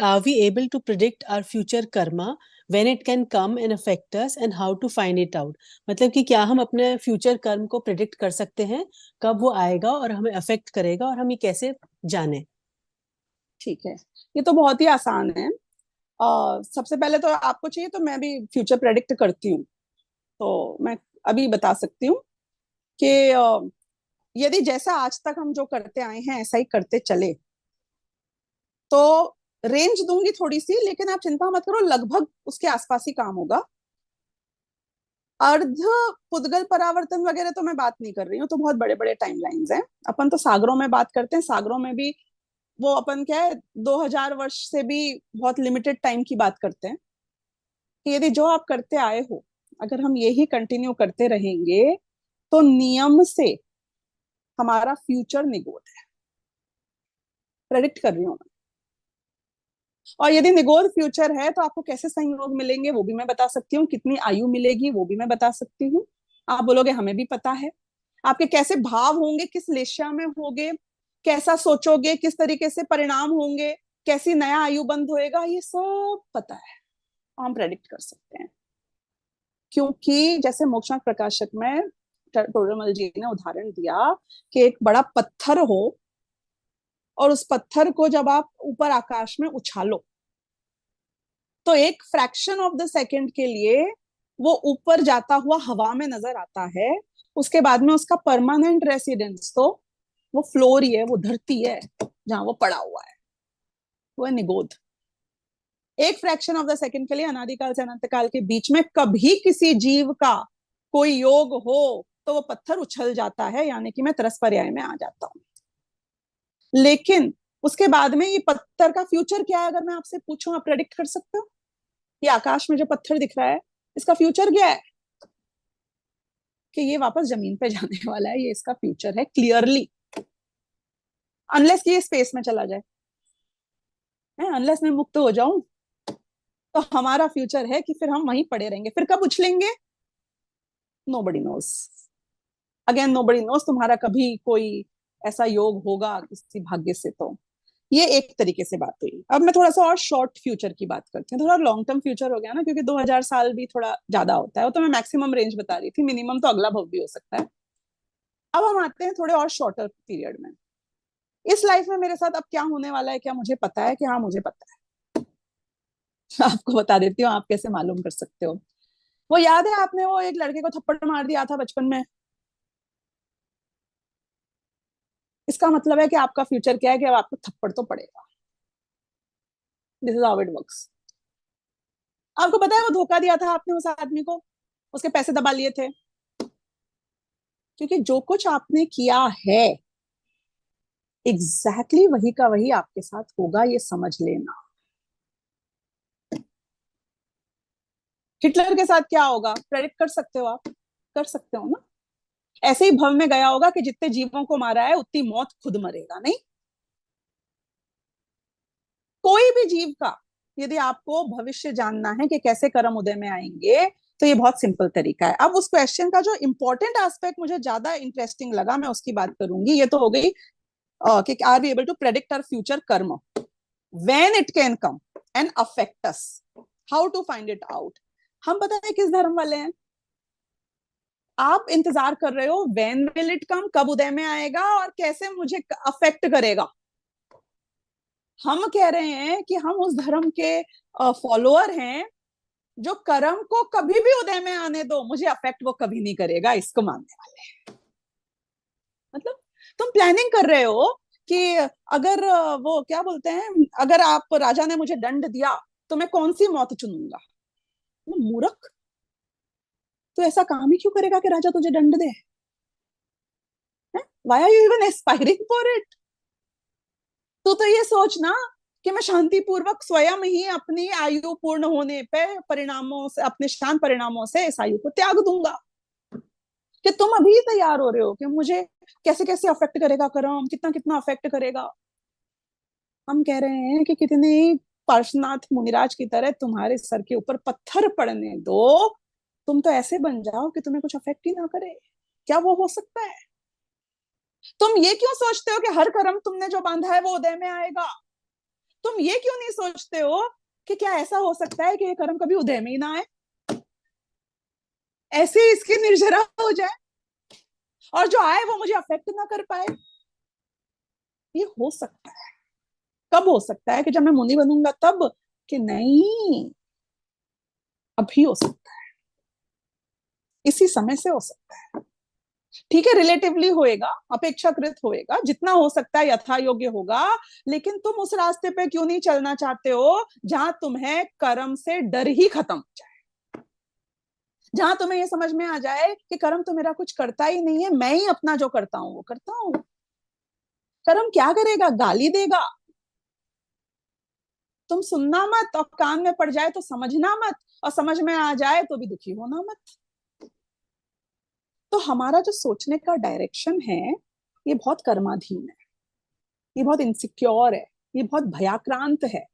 are we able to predict our future karma, when it can come and affect us, and how to find it out? मतलब कि क्या हम अपने future कर्म को predict कर सकते हैं, कब वो आएगा और हमें अफेक्ट करेगा, और हम ये कैसे जाने? ठीक है, ये तो बहुत ही आसान है। सबसे पहले तो आपको चाहिए तो मैं भी फ्यूचर प्रेडिक्ट करती हूँ, तो मैं अभी बता सकती हूँ कि यदि जैसा आज तक हम जो करते आए हैं ऐसा ही करते चले तो रेंज दूंगी थोड़ी सी, लेकिन आप चिंता मत करो, लगभग उसके आसपास ही काम होगा। अर्ध पुद्गल परावर्तन वगैरह तो मैं बात नहीं कर रही हूँ, तो बहुत बड़े बड़े टाइमलाइंस हैं। अपन तो सागरों में बात करते हैं, सागरों में भी वो अपन क्या है 2000 वर्ष से भी बहुत लिमिटेड टाइम की बात करते हैं कि यदि जो आप करते आए हो अगर हम यही कंटिन्यू करते रहेंगे तो नियम से हमारा फ्यूचर निगोद है, प्रेडिक्ट कर रही हूँ मैं। और यदि निगोद फ्यूचर है तो आपको कैसे संयोग मिलेंगे वो भी मैं बता सकती हूँ, कितनी आयु मिलेगी वो भी मैं बता सकती हूँ। आप बोलोगे हमें भी पता है। आपके कैसे भाव होंगे, किस लेशा में होगे, कैसा सोचोगे, किस तरीके से परिणाम होंगे, कैसी नया आयु बंद होएगा, ये सब पता है, हम प्रेडिक्ट कर सकते हैं। क्योंकि जैसे मोक्षांक प्रकाशक में टोडरमल जी ने उदाहरण दिया कि एक बड़ा पत्थर हो और उस पत्थर को जब आप ऊपर आकाश में उछालो तो एक फ्रैक्शन ऑफ द सेकंड के लिए वो ऊपर जाता हुआ हवा में नजर आता है, उसके बाद में उसका परमानेंट रेसिडेंस तो वो फ्लोर ही है, वो धरती है जहां वो पड़ा हुआ है, वो है निगोद। एक फ्रैक्शन ऑफ द सेकंड के लिए अनादिकाल से अनंत काल के बीच में कभी किसी जीव का कोई योग हो तो वो पत्थर उछल जाता है, यानी कि मैं तरस पर्याय में आ जाता हूं। लेकिन उसके बाद में ये पत्थर का फ्यूचर क्या है, अगर मैं आपसे पूछूं, आप प्रेडिक्ट कर सकते हो? ये आकाश में जो पत्थर दिख रहा है इसका फ्यूचर क्या है? कि ये वापस जमीन पे जाने वाला है, ये इसका फ्यूचर है क्लियरली, अनलेस कि ये स्पेस में चला जाए। अनलेस मैं मुक्त हो जाऊं तो हमारा फ्यूचर है कि फिर हम वहीं पड़े रहेंगे। फिर कब उछलेंगे nobody knows, again nobody knows. तुम्हारा कभी कोई ऐसा योग होगा किसी भाग्य से, तो ये एक तरीके से बात हुई। अब मैं थोड़ा सा और शॉर्ट फ्यूचर की बात करती हूँ, थोड़ा लॉन्ग टर्म फ्यूचर हो गया ना, क्योंकि 2000 साल भी थोड़ा ज्यादा होता है, वो तो मैं मैक्सिमम रेंज बता रही थी, मिनिमम तो अगला भव भी हो सकता है। अब हम आते हैं थोड़े और शॉर्टर पीरियड में। इस लाइफ में मेरे साथ अब क्या होने वाला है क्या मुझे पता है? कि हाँ मुझे पता है। आपको बता देती हूँ, आप कैसे मालूम कर सकते हो। वो याद है आपने वो एक लड़के को थप्पड़ मार दिया था बचपन में? इसका मतलब है कि आपका फ्यूचर क्या है कि अब आपको थप्पड़ तो पड़ेगा। This is how it works. आपको पता है वो धोखा दिया था आपने उस आदमी को, उसके पैसे दबा लिए थे, क्योंकि जो कुछ आपने किया है एग्जैक्टली वही का वही आपके साथ होगा, ये समझ लेना। हिटलर के साथ क्या होगा प्रेडिक्ट कर सकते हो आप? कर सकते हो ना? ऐसे ही भव में गया होगा कि जितने जीवों को मारा है उतनी मौत खुद मरेगा, नहीं? कोई भी जीव का यदि आपको भविष्य जानना है कि कैसे कर्म उदय में आएंगे तो ये बहुत सिंपल तरीका है। अब उस क्वेश्चन का जो इंपॉर्टेंट एस्पेक्ट मुझे ज्यादा इंटरेस्टिंग लगा, मैं उसकी बात करूंगी। ये तो हो गई कि are we able to predict our future karma, when it can come and affect us, how to find it out. हम पता है किस धर्म वाले हैं? आप इंतजार कर रहे हो व्हेन विल इट कम, कब उदय में आएगा और कैसे मुझे अफेक्ट करेगा। हम कह रहे हैं कि हम उस धर्म के फॉलोअर हैं जो कर्म को कभी भी उदय में आने दो, मुझे अफेक्ट वो कभी नहीं करेगा, इसको मानने वाले हैं। मतलब तुम प्लानिंग कर रहे हो कि अगर वो क्या बोलते हैं, अगर आप राजा ने मुझे दंड दिया तो मैं कौन सी मौत चुनूंगा? मूर्ख, तो ऐसा काम ही क्यों करेगा कि राजा तुझे दंड दे? Why are you even aspiring for it? तू तो ये सोच ना कि मैं शांतिपूर्वक स्वयं ही अपनी आयु पूर्ण होने पे परिणामों से, अपने शांत परिणामों से इस आयु को त्याग दूंगा। कि तुम अभी तैयार हो रहे हो कि मुझे कैसे कैसे अफेक्ट करेगा कर्म, कितना कितना अफेक्ट करेगा। हम कह रहे हैं कि कितने पार्श्वनाथ मुनिराज की तरह तुम्हारे सर के ऊपर पत्थर पड़ने दो, तुम तो ऐसे बन जाओ कि तुम्हें कुछ अफेक्ट ही ना करे। क्या वो हो सकता है? तुम ये क्यों सोचते हो कि हर कर्म तुमने जो बांधा है वो उदय में आएगा? तुम ये क्यों नहीं सोचते हो कि क्या ऐसा हो सकता है कि ये कर्म कभी उदय में ही ना आए, ऐसे ही इसकी निर्जरा हो जाए, और जो आए वो मुझे अफेक्ट ना कर पाए? ये हो सकता है। कब हो सकता है? कि जब मैं मुनि बनूंगा तब? कि नहीं, अभी हो सकता है, इसी समय से हो सकता है। ठीक है, रिलेटिवली होएगा, अपेक्षाकृत होएगा, जितना हो सकता है यथा योग्य होगा। लेकिन तुम उस रास्ते पे क्यों नहीं चलना चाहते हो जहां तुम्हें कर्म से डर ही खत्म हो जाए, जहां तुम्हें ये समझ में आ जाए कि कर्म तो मेरा कुछ करता ही नहीं है, मैं ही अपना जो करता हूं वो करता हूं। कर्म क्या करेगा? गाली देगा। तुम सुनना मत, और कान में पड़ जाए तो समझना मत, और समझ में आ जाए तो भी दुखी होना मत। तो हमारा जो सोचने का डायरेक्शन है, ये बहुत कर्माधीन है, ये बहुत इनसिक्योर है, ये बहुत भयाक्रांत है।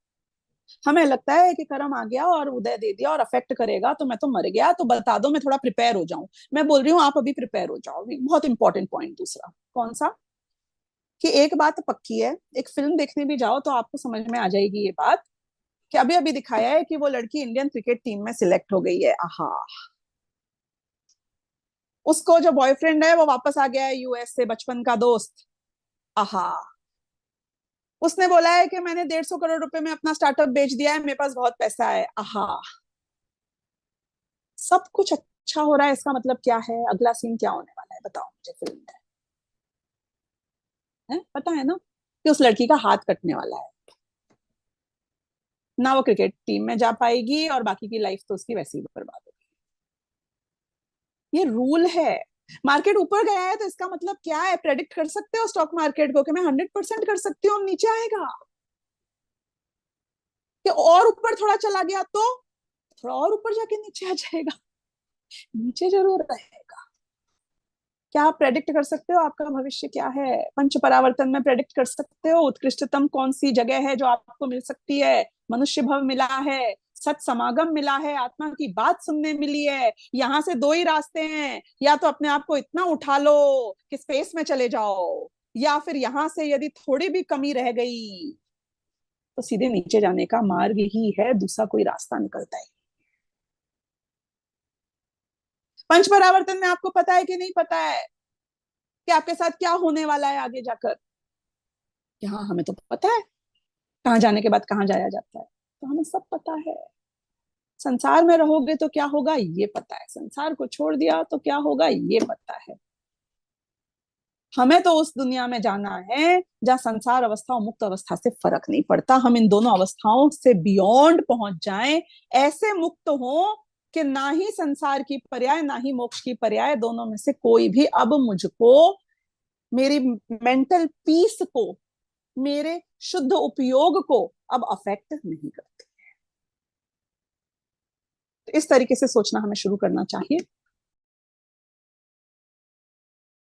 हमें लगता है कि कर्म आ गया और उदय दे दिया और अफेक्ट करेगा तो मैं तो मर गया, तो बता दो मैं थोड़ा प्रिपेयर हो जाऊं। मैं बोल रही हूँ आप अभी प्रिपेयर हो जाओ। बहुत इंपॉर्टेंट पॉइंट दूसरा कौन सा, कि एक बात पक्की है, एक फिल्म देखने भी जाओ तो आपको समझ में आ जाएगी ये बात, कि अभी अभी दिखाया है कि वो लड़की इंडियन क्रिकेट टीम में सिलेक्ट हो गई है। आहा, उसको जो बॉयफ्रेंड है वो वापस आ गया है यूएस से, बचपन का दोस्त। आहा, उसने बोला है कि मैंने 150 करोड़ रुपए में अपना स्टार्टअप बेच दिया है, मेरे पास बहुत पैसा है। आहा, सब कुछ अच्छा हो रहा है, इसका मतलब क्या है? अगला सीन क्या होने वाला है बताओ मुझे फिल्म में? है पता है ना कि उस लड़की का हाथ कटने वाला है, ना वो क्रिकेट टीम में जा पाएगी, और बाकी की लाइफ तो उसकी वैसे ही बर्बाद होगी। ये रूल है। मार्केट ऊपर गया है तो इसका मतलब क्या है? प्रेडिक्ट कर सकते हो स्टॉक मार्केट को कि मैं 100% कर सकती हूँ नीचे आएगा, कि और ऊपर थोड़ा चला गया तो थोड़ा और ऊपर जाके नीचे आ जाएगा? नीचे जरूर रहेगा। क्या आप प्रेडिक्ट कर सकते हो आपका भविष्य क्या है? पंच परावर्तन में प्रेडिक्ट कर सकते हो उत्कृष्टतम कौन सी जगह है जो आपको मिल सकती है? मनुष्य भव मिला है, सत समागम मिला है, आत्मा की बात सुनने मिली है। यहां से दो ही रास्ते हैं, या तो अपने आप को इतना उठा लो कि स्पेस में चले जाओ, या फिर यहां से यदि थोड़ी भी कमी रह गई तो सीधे नीचे जाने का मार्ग ही है, दूसरा कोई रास्ता निकलता है। पंच परावर्तन में आपको पता है कि नहीं पता है कि आपके साथ क्या होने वाला है आगे जाकर? कि हाँ, हमें तो पता है कहाँ जाने के बाद कहाँ जाया जाता है, तो हमें सब पता है। संसार में रहोगे तो क्या होगा ये पता है, संसार को छोड़ दिया तो क्या होगा ये पता है। हमें तो उस दुनिया में जाना है जहाँ संसार अवस्था और मुक्त अवस्था से फर्क नहीं पड़ता, हम इन दोनों अवस्थाओं से बियॉन्ड पहुंच जाएं, ऐसे मुक्त हो कि ना ही संसार की पर्याय ना ही मोक्ष की पर्याय, दोनों में से कोई भी अब मुझको, मेरी मेंटल पीस को, मेरे शुद्ध उपयोग को अब अफेक्ट नहीं करते। तो इस तरीके से सोचना हमें शुरू करना चाहिए।